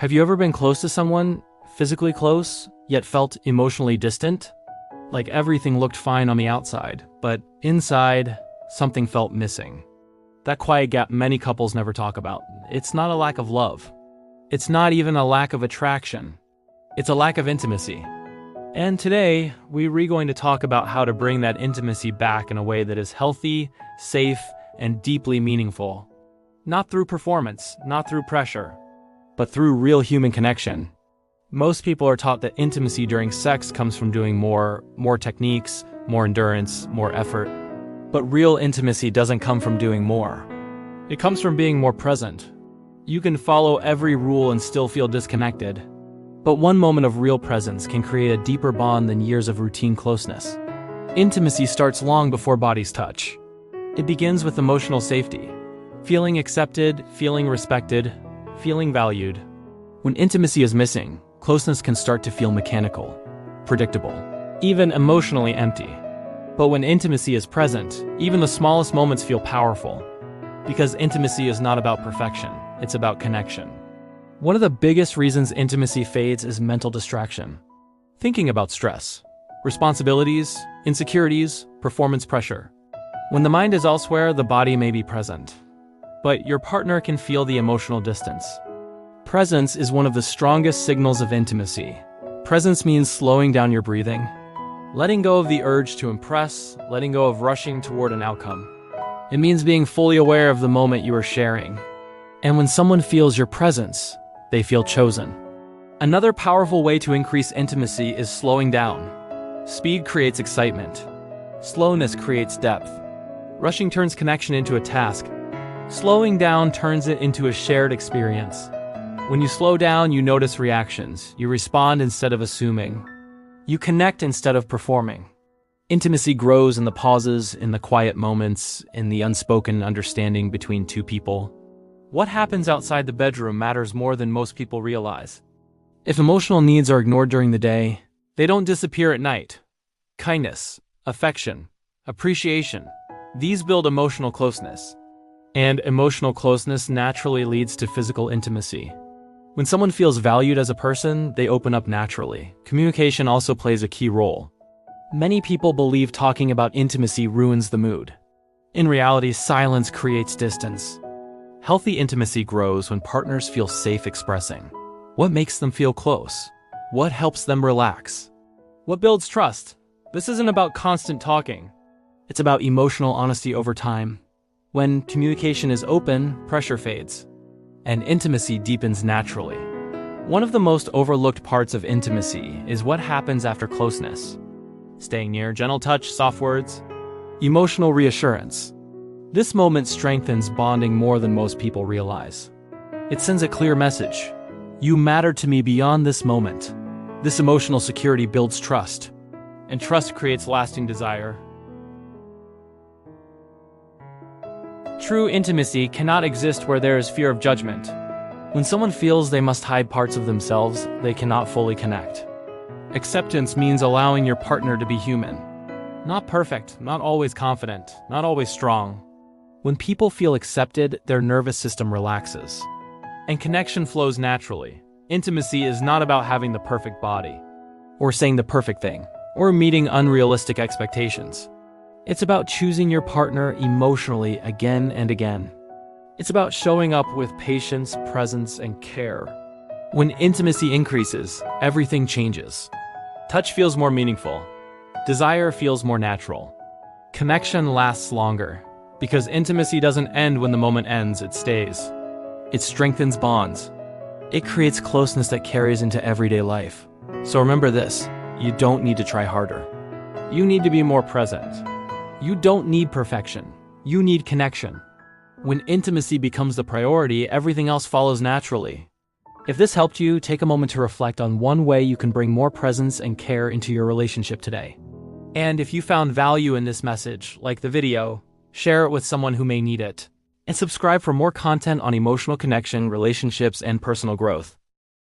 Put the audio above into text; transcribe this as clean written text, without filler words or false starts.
Have you ever been close to someone, physically close, yet felt emotionally distant? Like everything looked fine on the outside, but inside, something felt missing. That quiet gap many couples never talk about. It's not a lack of love. It's not even a lack of attraction. It's a lack of intimacy. And today, we're going to talk about how to bring that intimacy back in a way that is healthy, safe, and deeply meaningful. Not through performance, not through pressure, but through real human connection. Most people are taught that intimacy during sex comes from doing more techniques, more endurance, more effort. But real intimacy doesn't come from doing more. It comes from being more present. You can follow every rule and still feel disconnected. But one moment of real presence can create a deeper bond than years of routine closeness. Intimacy starts long before bodies touch. It begins with emotional safety. Feeling accepted, feeling respected, feeling valued. When intimacy is missing, closeness can start to feel mechanical, predictable, even emotionally empty. But when intimacy is present, even the smallest moments feel powerful. Because intimacy is not about perfection, it's about connection. One of the biggest reasons intimacy fades is mental distraction. Thinking about stress, responsibilities, insecurities, performance pressure. When the mind is elsewhere, the body may be present. But your partner can feel the emotional distance. Presence is one of the strongest signals of intimacy. Presence means slowing down your breathing, letting go of the urge to impress, letting go of rushing toward an outcome. It means being fully aware of the moment you are sharing. And when someone feels your presence, they feel chosen. Another powerful way to increase intimacy is slowing down. Speed creates excitement. Slowness creates depth. Rushing turns connection into a task. Slowing down turns it into a shared experience. When you slow down, you notice reactions. You respond instead of assuming. You connect instead of performing. Intimacy grows in the pauses, in the quiet moments, in the unspoken understanding between two people. What happens outside the bedroom matters more than most people realize. If emotional needs are ignored during the day, they don't disappear at night. Kindness, affection, appreciation, these build emotional closeness. And emotional closeness naturally leads to physical intimacy. When someone feels valued as a person, they open up naturally. Communication also plays a key role. Many people believe talking about intimacy ruins the mood. In reality, silence creates distance. Healthy intimacy grows when partners feel safe expressing. What makes them feel close? What helps them relax? What builds trust? This isn't about constant talking. It's about emotional honesty over time. When communication is open, pressure fades, and intimacy deepens naturally. One of the most overlooked parts of intimacy is what happens after closeness. Staying near, gentle touch, soft words, emotional reassurance. This moment strengthens bonding more than most people realize. It sends a clear message. You matter to me beyond this moment. This emotional security builds trust, and trust creates lasting desire. True intimacy cannot exist where there is fear of judgment. When someone feels they must hide parts of themselves, they cannot fully connect. Acceptance means allowing your partner to be human. Not perfect, not always confident, not always strong. When people feel accepted, their nervous system relaxes. And connection flows naturally. Intimacy is not about having the perfect body, or saying the perfect thing, or meeting unrealistic expectations. It's about choosing your partner emotionally again and again. It's about showing up with patience, presence, and care. When intimacy increases, everything changes. Touch feels more meaningful. Desire feels more natural. Connection lasts longer, because intimacy doesn't end when the moment ends, it stays. It strengthens bonds. It creates closeness that carries into everyday life. So remember this, you don't need to try harder. You need to be more present. You don't need perfection. You need connection. When intimacy becomes the priority, everything else follows naturally. If this helped you, take a moment to reflect on one way you can bring more presence and care into your relationship today. And if you found value in this message, like the video, share it with someone who may need it. And subscribe for more content on emotional connection, relationships, and personal growth.